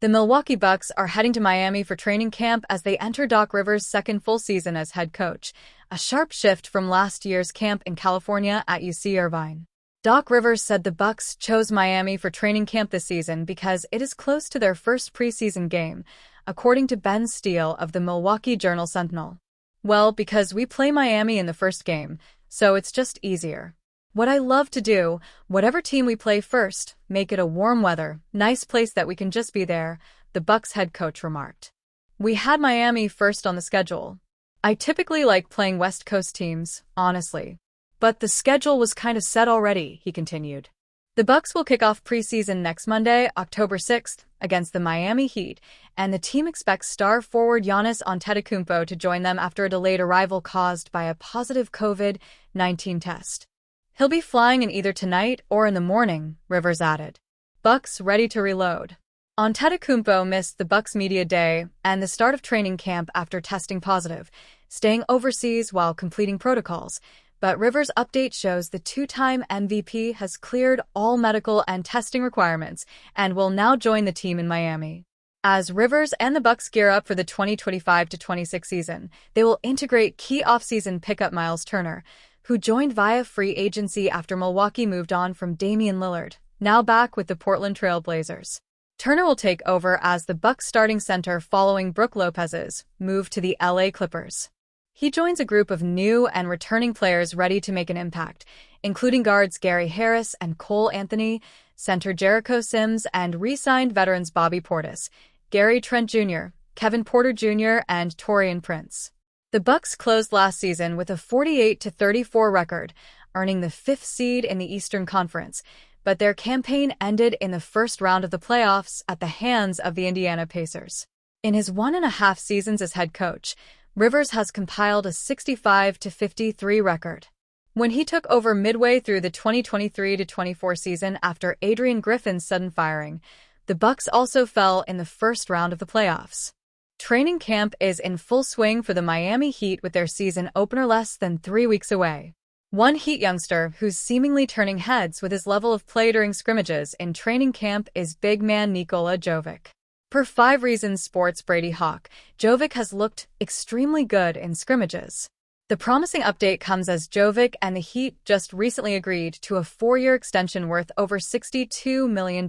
The Milwaukee Bucks are heading to Miami for training camp as they enter Doc Rivers' second full season as head coach, a sharp shift from last year's camp in California at UC Irvine. Doc Rivers said the Bucks chose Miami for training camp this season because it is close to their first preseason game, according to Ben Steele of the Milwaukee Journal-Sentinel. "Well, because we play Miami in the first game, so it's just easier. What I love to do, whatever team we play first, make it a warm weather, nice place that we can just be there," the Bucks head coach remarked. "We had Miami first on the schedule. I typically like playing West Coast teams, honestly. But the schedule was kind of set already," he continued. The Bucks will kick off preseason next Monday, October 6th, against the Miami Heat, and the team expects star forward Giannis Antetokounmpo to join them after a delayed arrival caused by a positive COVID-19 test. "He'll be flying in either tonight or in the morning," Rivers added. Bucks ready to reload. Antetokounmpo missed the Bucks media day and the start of training camp after testing positive, staying overseas while completing protocols. But Rivers' update shows the two-time MVP has cleared all medical and testing requirements and will now join the team in Miami. As Rivers and the Bucks gear up for the 2025-26 season, they will integrate key offseason pickup Miles Turner, who joined via free agency after Milwaukee moved on from Damian Lillard, now back with the Portland Trail Blazers. Turner will take over as the Bucks starting center following Brook Lopez's move to the LA Clippers. He joins a group of new and returning players ready to make an impact, including guards Gary Harris and Cole Anthony, center Jericho Sims, and re-signed veterans Bobby Portis, Gary Trent Jr., Kevin Porter Jr., and Taurean Prince. The Bucks closed last season with a 48-34 record, earning the fifth seed in the Eastern Conference, but their campaign ended in the first round of the playoffs at the hands of the Indiana Pacers. In his 1.5 seasons as head coach, Rivers has compiled a 65-53 record. When he took over midway through the 2023-24 season after Adrian Griffin's sudden firing, the Bucks also fell in the first round of the playoffs. Training camp is in full swing for the Miami Heat with their season opener less than 3 weeks away. One Heat youngster who's seemingly turning heads with his level of play during scrimmages in training camp is big man Nikola Jovic. Per 5 Reasons Sports' Brady Hawk, Jovic has looked extremely good in scrimmages. The promising update comes as Jovic and the Heat just recently agreed to a 4-year extension worth over $62 million.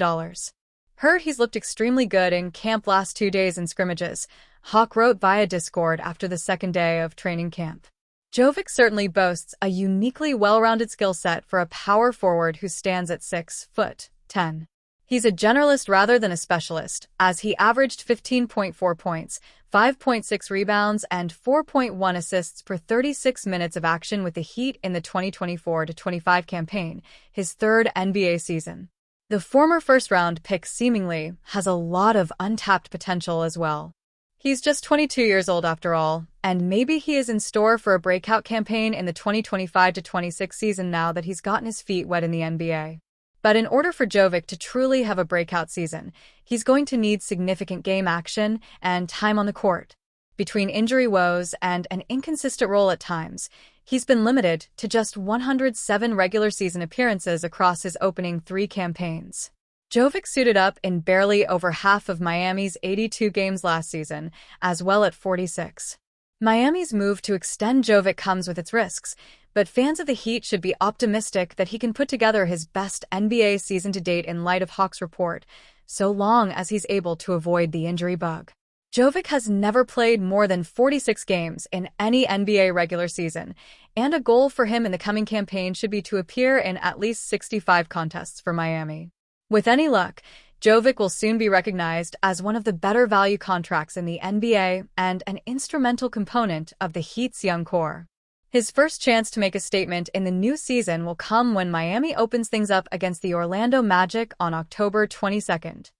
"Heard he's looked extremely good in camp last 2 days in scrimmages," Hawk wrote via Discord after the second day of training camp. Jovic certainly boasts a uniquely well-rounded skill set for a power forward who stands at 6'10". He's a generalist rather than a specialist, as he averaged 15.4 points, 5.6 rebounds, and 4.1 assists per 36 minutes of action with the Heat in the 2024-25 campaign, his third NBA season. The former first-round pick seemingly has a lot of untapped potential as well. He's just 22 years old after all, and maybe he is in store for a breakout campaign in the 2025-26 season now that he's gotten his feet wet in the NBA. But in order for Jovic to truly have a breakout season, he's going to need significant game action and time on the court. Between injury woes and an inconsistent role at times, he's been limited to just 107 regular season appearances across his opening 3 campaigns. Jovic suited up in barely over half of Miami's 82 games last season, as well at 46. Miami's move to extend Jovic comes with its risks, but fans of the Heat should be optimistic that he can put together his best NBA season to date in light of Hawk's report, so long as he's able to avoid the injury bug. Jovic has never played more than 46 games in any NBA regular season, and a goal for him in the coming campaign should be to appear in at least 65 contests for Miami. With any luck, Jovic will soon be recognized as one of the better value contracts in the NBA and an instrumental component of the Heat's young core. His first chance to make a statement in the new season will come when Miami opens things up against the Orlando Magic on October 22nd.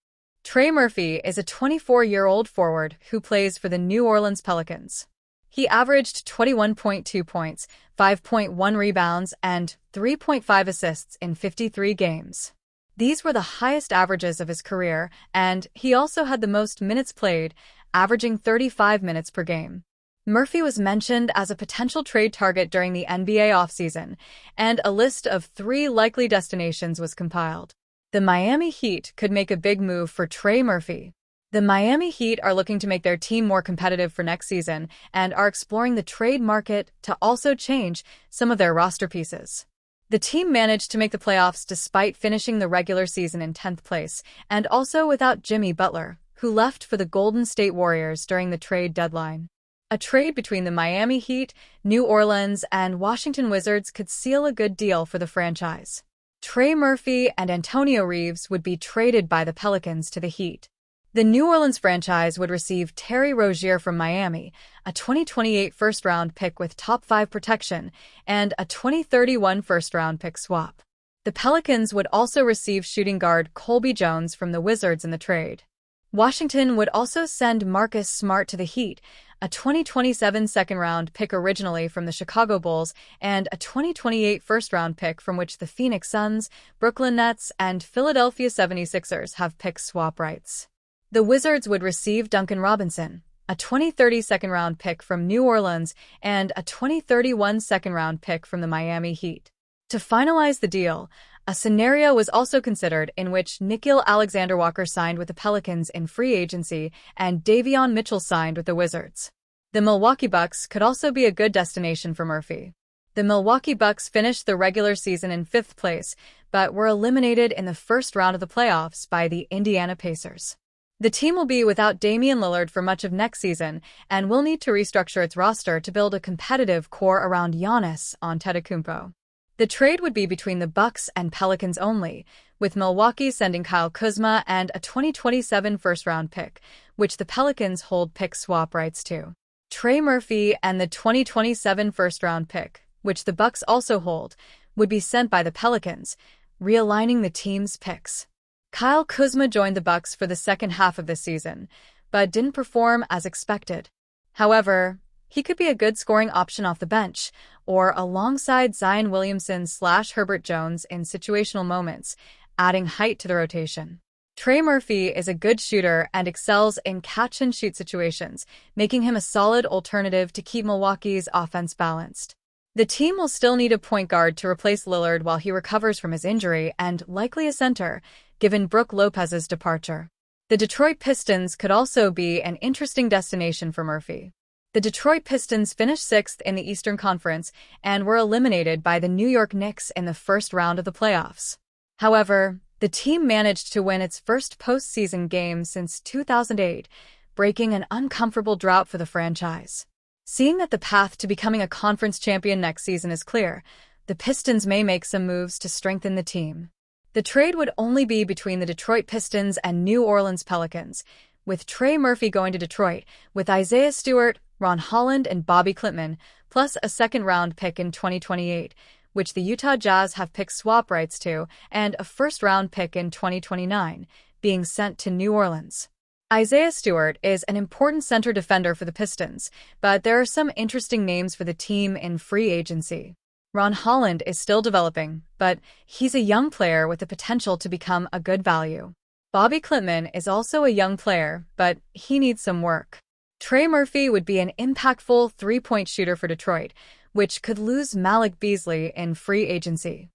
Trey Murphy is a 24-year-old forward who plays for the New Orleans Pelicans. He averaged 21.2 points, 5.1 rebounds, and 3.5 assists in 53 games. These were the highest averages of his career, and he also had the most minutes played, averaging 35 minutes per game. Murphy was mentioned as a potential trade target during the NBA offseason, and a list of 3 likely destinations was compiled. The Miami Heat could make a big move for Trey Murphy. The Miami Heat are looking to make their team more competitive for next season and are exploring the trade market to also change some of their roster pieces. The team managed to make the playoffs despite finishing the regular season in 10th place, and also without Jimmy Butler, who left for the Golden State Warriors during the trade deadline. A trade between the Miami Heat, New Orleans, and Washington Wizards could seal a good deal for the franchise. Trey Murphy and Antonio Reeves would be traded by the Pelicans to the Heat. The New Orleans franchise would receive Terry Rozier from Miami, a 2028 first-round pick with top 5 protection, and a 2031 first-round pick swap. The Pelicans would also receive shooting guard Colby Jones from the Wizards in the trade. Washington would also send Marcus Smart to the Heat, a 2027 second-round pick originally from the Chicago Bulls, and a 2028 first-round pick from which the Phoenix Suns, Brooklyn Nets, and Philadelphia 76ers have pick swap rights. The Wizards would receive Duncan Robinson, a 2030 second-round pick from New Orleans, and a 2031 second-round pick from the Miami Heat. To finalize the deal, a scenario was also considered in which Nickeil Alexander-Walker signed with the Pelicans in free agency and Davion Mitchell signed with the Wizards. The Milwaukee Bucks could also be a good destination for Murphy. The Milwaukee Bucks finished the regular season in 5th place, but were eliminated in the first round of the playoffs by the Indiana Pacers. The team will be without Damian Lillard for much of next season and will need to restructure its roster to build a competitive core around Giannis Antetokounmpo. The trade would be between the Bucks and Pelicans only, with Milwaukee sending Kyle Kuzma and a 2027 first-round pick, which the Pelicans hold pick swap rights to. Trey Murphy and the 2027 first-round pick, which the Bucks also hold, would be sent by the Pelicans, realigning the team's picks. Kyle Kuzma joined the Bucks for the second half of the season, but didn't perform as expected. However, he could be a good scoring option off the bench, or alongside Zion Williamson/Herbert Jones in situational moments, adding height to the rotation. Trey Murphy is a good shooter and excels in catch-and-shoot situations, making him a solid alternative to keep Milwaukee's offense balanced. The team will still need a point guard to replace Lillard while he recovers from his injury and likely a center, given Brook Lopez's departure. The Detroit Pistons could also be an interesting destination for Murphy. The Detroit Pistons finished 6th in the Eastern Conference and were eliminated by the New York Knicks in the first round of the playoffs. However, the team managed to win its first postseason game since 2008, breaking an uncomfortable drought for the franchise. Seeing that the path to becoming a conference champion next season is clear, the Pistons may make some moves to strengthen the team. The trade would only be between the Detroit Pistons and New Orleans Pelicans, with Trey Murphy going to Detroit, with Isaiah Stewart, Ron Holland, and Bobby Klintman, plus a second-round pick in 2028, which the Utah Jazz have pick swap rights to, and a first-round pick in 2029, being sent to New Orleans. Isaiah Stewart is an important center defender for the Pistons, but there are some interesting names for the team in free agency. Ron Holland is still developing, but he's a young player with the potential to become a good value. Bobby Klintman is also a young player, but he needs some work. Trey Murphy would be an impactful three-point shooter for Detroit, which could lose Malik Beasley in free agency.